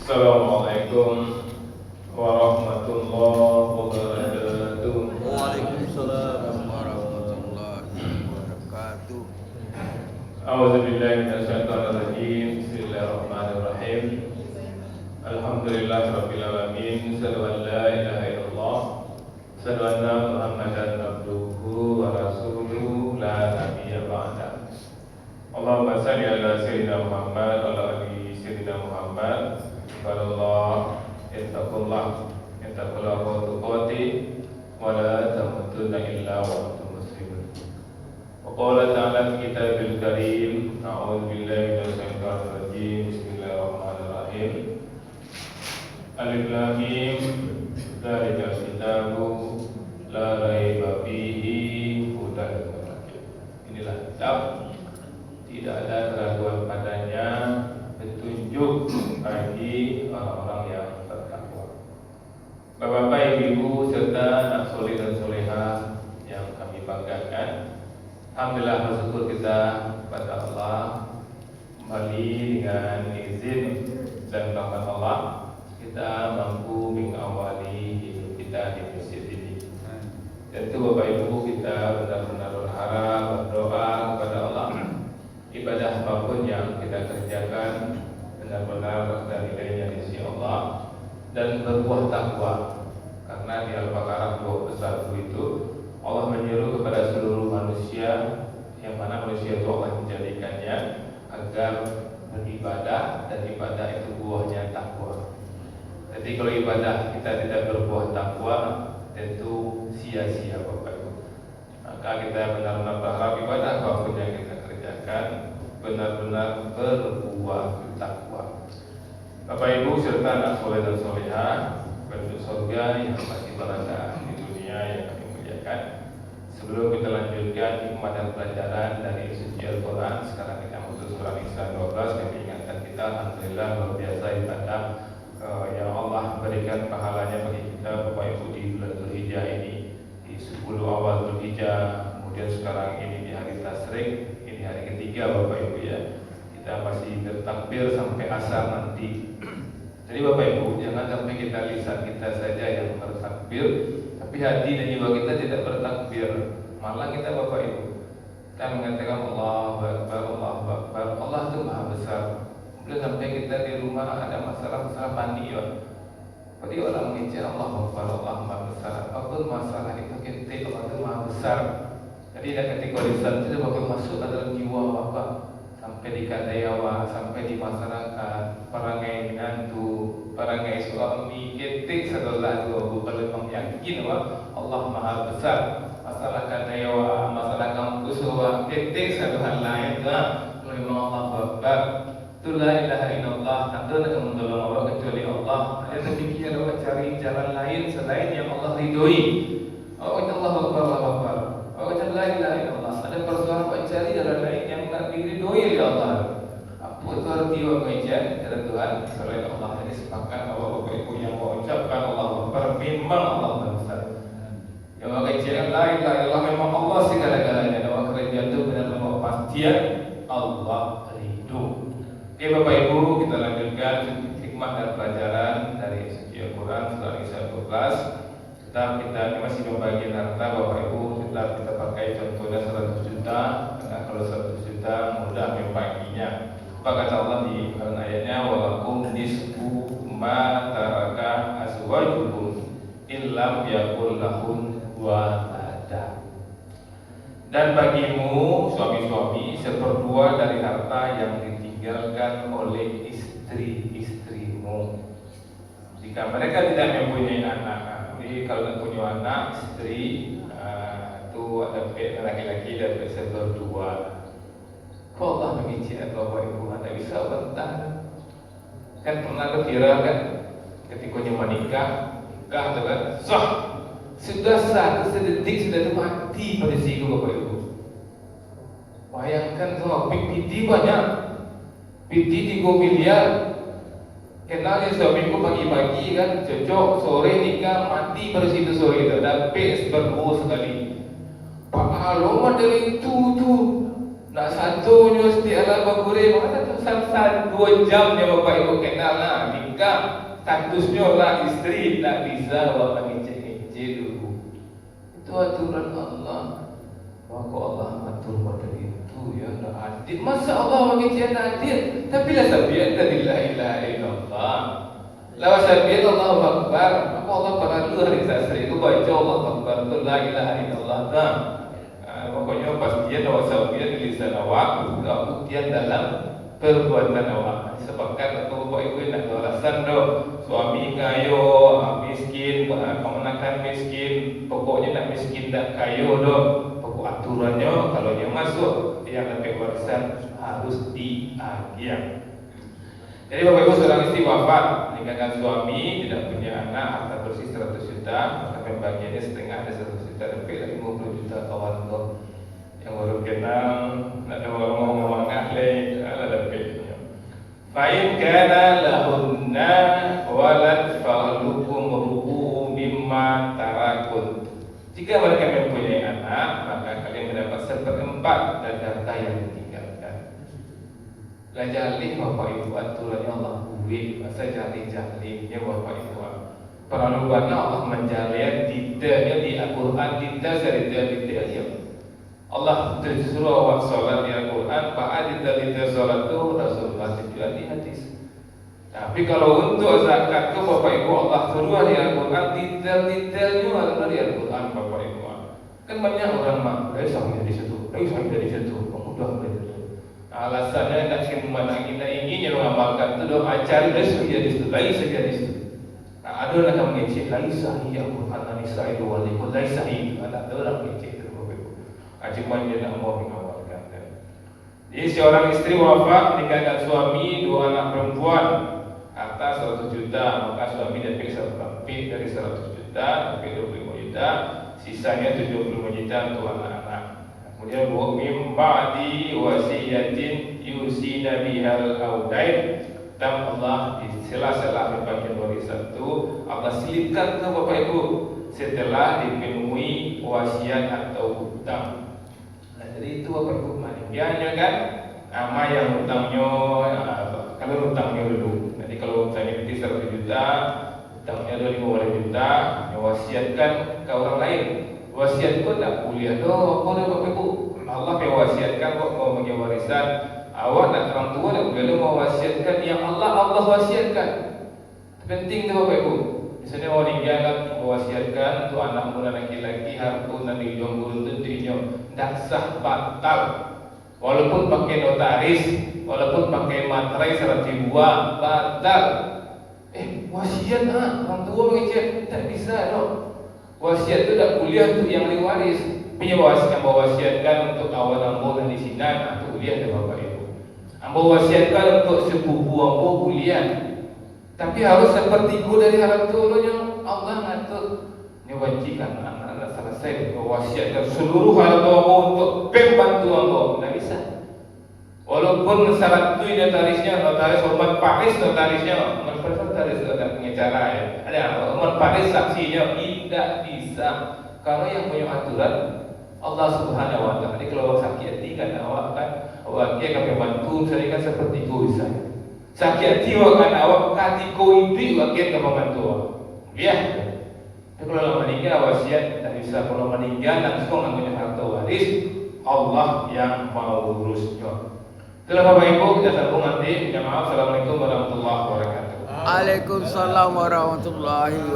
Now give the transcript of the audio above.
Assalamualaikum warahmatullahi wabarakatuh. Waalaikumsalam warahmatullahi wabarakatuh. A'udzubillahi minasyaitonir rajim. Bismillahirrahmanirrahim. Alhamdulillahirabbil alamin. Asyhadu an la ilaha illallah. Asyhadu anna Muhammadan abduhu wa rasuluhu la nabiyya ba'da. Allahumma shalli ala sayyidina Muhammad wa ala ali sayyidina Muhammad. Wallah ittaqullah wa tuqati wa la tamutunna illa wa antum muslimun. Wa qala ta'ala fi kitabil karim, a'udzu billahi minasy syaithanir rajim. Bismillahirrahmanirrahim. Alif lam mim, dzalikal kitabu la raiba fihi hudan lil muttaqin. Inilah kitab, tidak ada keraguan padanya, petunjuk bagi orang-orang yang bertakwa. Bapak-bapak, ibu-ibu serta anak soleh dan soleha yang kami banggakan, alhamdulillah bersyukur kita kepada Allah kembali dengan izin dan rahmat Allah kita mampu mengawali hidup kita di masjid ini. Tentu Bapak Ibu kita benar-benar berharap, berdoa kepada Allah, ibadah apapun yang kita kerjakan benar-benar dari nilainya di sisi Allah dan berbuah takwa. Karena di Al-Baqarah 21 itu Allah menyuruh kepada seluruh manusia, yang mana manusia itu Allah menjadikannya agar beribadah, dan ibadah itu buahnya takwa. Jadi kalau ibadah kita tidak berbuah takwa, tentu sia-sia Bapak Ibu. Maka kita benar-benar berharap ibadah apapun yang kita kerjakan benar-benar berbuah takwa. Bapak Ibu serta anak soleh dan soleha, penduduk surga yang masih berada di dunia yang kami muliakan. Sebelum kita lanjutkan hikmah dan pelajaran dari suci Al-Quran, sekarang kita masuk surah Nisa 12. Kami ingatkan kita, alhamdulillah luar biasa ibadah yang Allah berikan pahalanya bagi kita Bapak Ibu di bulan Dzulhijjah ini, di 10 awal Dzulhijjah, kemudian sekarang ini di hari Tasyrik, ini hari ketiga Bapak Ibu ya. Kita masih bertakbir sampai asar nanti. Jadi Bapak Ibu, jangan sampai kita lisan kita saja yang bertakbir, tapi hati dan jiwa kita tidak bertakbir. Malah kita Bapak Ibu, kita mengatakan Allahu Akbar, Allahu Akbar, Allah itu Maha Besar. Kemudian sampai kita di rumah ada masalah-masalah panik ya. Jadi orang mengincar Allah Akbar, Allah Maha Besar. Apapun masalah itu kita, Allah itu Maha Besar. Jadi ketika lisan itu Bapak masuk ke dalam jiwa Bapak, sampai di karyawan, sampai di masyarakat, perangai menantu, perangai suami, ketik setelah itu kalau memang yakin bahwa Allah Maha Besar. Masalah karyawan, masalah kampus, ketik satu hal lain lah. Kalau memang Allah Akbar, itu la ilaha illallah, tak ada yang menolong orang kecuali Allah. Ada demikian orang cari jalan lain selain yang Allah ridhoi. Allah Akbar, Allah Akbar. Allah la ilaha illallah. Ada persoalan orang cari jalan lain yang tak diridhoi oleh Allah. Apa itu arti orang mengejar kata Tuhan selain Allah? Jadi sepakat bahwa Bapak Ibu yang mengucapkan Allah Akbar memang Allah besar. Yang mengejar la ilaha illallah memang Allah segala-galanya. Dan kerajaan itu benar-benar pastian Allah ridho. Oke Bapak Ibu, kita lanjutkan hikmah dan pelajaran dari suci Al-Quran surah Nisa 12. Kita masih membagi harta Bapak Ibu. Kita pakai contohnya 100 juta. Karena kalau 100 juta mudah membaginya. Apa kata Allah di ayatnya, walakum nisfu ma taraka azwajukum illam yakul lahun walada. Dan bagimu suami-suami seperdua dari harta yang ditinggalkan oleh istri-istrimu. Jika mereka tidak mempunyai anak, jadi kalau tidak punya anak, istri itu ada laki-laki dan bisa berdua. Kok Allah mengizinkan Bapak Ibu Anda bisa bertahan? Kan pernah viral kan, ketika menikah, atau kan, sah, sudah satu sedetik sudah itu mati pada situ Bapak Ibu. Bayangkan semua PPT banyak, PT 3 miliar. Kenal ya suamiku pagi-pagi kan cocok, sore nikah mati pada situ sore itu. Dan PS berbuah sekali. Pak Alo model itu tuh, nak satu nyus di alam bagure mana tuh Satu 2 jam dia Bapak Ibu kenal lah, nikah, statusnya lah istri, tak bisa Bapak ngecek-ngecek dulu. Itu aturan Allah. Maka Allah atur pada itu ya, tak adil. Masa Allah ngecek adil? Tapi lah sabiat dari la ilaha illallah. Lawa sabiat Allahu Akbar. Maka Allah perlu hari tasri itu baca Allah Akbar itu la ilaha illallah dah. Pokoknya pastian bahwa sabiat di lisan awak, buktian dalam perbuatan awak. Sebabkan atau Bapak Ibu nak alasan doh suami kayo miskin, kemenakan miskin, pokoknya nak miskin tak kayo doh. Pokok aturannya kalau dia masuk yang dapat warisan harus diagian. Jadi Bapak Ibu seorang istri wafat meninggalkan suami, tidak punya anak, harta bersih 100 juta, maka pembagiannya setengah ada 100 juta, lebih lagi 50 juta kawan tuh yang baru kenal, nak ngomong ahli, ada lebih. Fa'in kana lahunna walad fa'lukum rubu'u mimma tarakun. Jika mereka mempunyai anak, maka kalian mendapat 1/4 dari harta yang ditinggalkan. Lah jalih Bapak Ibu aturannya Allah buih, masa jalih-jalihnya Bapak Ibu. Perluannya Allah menjalih detailnya di Al-Quran, detail-detailnya. Allah disuruh awak sholat di Al-Quran, detail sholat itu Rasulullah juga di hadis. Tapi kalau untuk zakat itu Bapak Ibu Allah suruh di Al-Quran, detail-detailnya ada di Al-Quran Bapak Ibu. Kan banyak orang mak, saya di situ, saya dari situ, mudah dari situ. Alasannya tak mana kita ingin yang mengamalkan itu doa cari saya di situ, saya di situ. Ada orang yang mengecek lagi sahih Al-Quran, lagi sahih wali, lagi sahih, ada orang mengecek. Cuma dia nak mau mengawalkan. Jadi seorang istri wafat meninggalkan suami 2 anak perempuan, harta 100 juta, maka suami dapat 1/4 dari 100 juta, dapat 25 juta, sisanya 75 juta untuk anak-anak. Kemudian mim ba'di wasiyatin yusina bihal audain. Dan Allah di sela-sela bagian warisan itu Allah selipkan ke Bapak Ibu setelah dipenuhi wasiat atau hutang. Jadi itu Bapak Ibu manfaatnya kan, ama yang hutangnya kalau hutangnya dulu. Jadi kalau hutangnya nanti 100 juta, hutangnya 25 juta, mewasiatkan ke orang lain. Wasiat pun tak kuliah doh, apa Bapak Ibu? Allah mewasiatkan kok mau bagi warisan. Awak nak orang tua tak boleh mewasiatkan yang Allah wasiatkan. Penting tu Bapak Ibu. Misalnya orang meninggal mewasiatkan untuk anak muda laki-laki harta nanti jomblo tentunya tidak sah, batal. Walaupun pakai notaris, walaupun pakai materai 100 ribuan, batal. Wasiat orang tua mengecek tak bisa dong. Wasiat itu tak kuliah untuk yang diwaris. Punya wasiatkan untuk awal ambo dan di sini, itu kuliah dah Bapak Ibu. Ambo wasiatkan untuk sepupu ambo kuliah. Tapi harus sepertiga dari harta yang Allah ngatur. Ini wajikan anak-anak selesai mewasiatkan seluruh harta ambo untuk pembantu ambo. Tidak bisa. Walaupun syarat itu notarisnya, notaris hormat paris notarisnya, notaris ada pengacara ya. Ada hormat paris saksinya tidak bisa. Kalau yang punya aturan Allah Subhanahu Wa Taala. Jadi kalau sakit hati kan awak kan, awak dia akan membantu serikan seperti itu bisa. Sakit hati awak kan awak katiko itu awak dia akan membantu awak. Ya. Tapi kalau meninggal wasiat tak bisa. Kalau meninggal langsung namanya harta waris Allah yang mau urusnya. Itulah Bapak Ibu, kita sambung nanti. Minta maaf. Assalamualaikum warahmatullahi wabarakatuh. Waalaikumsalam warahmatullahi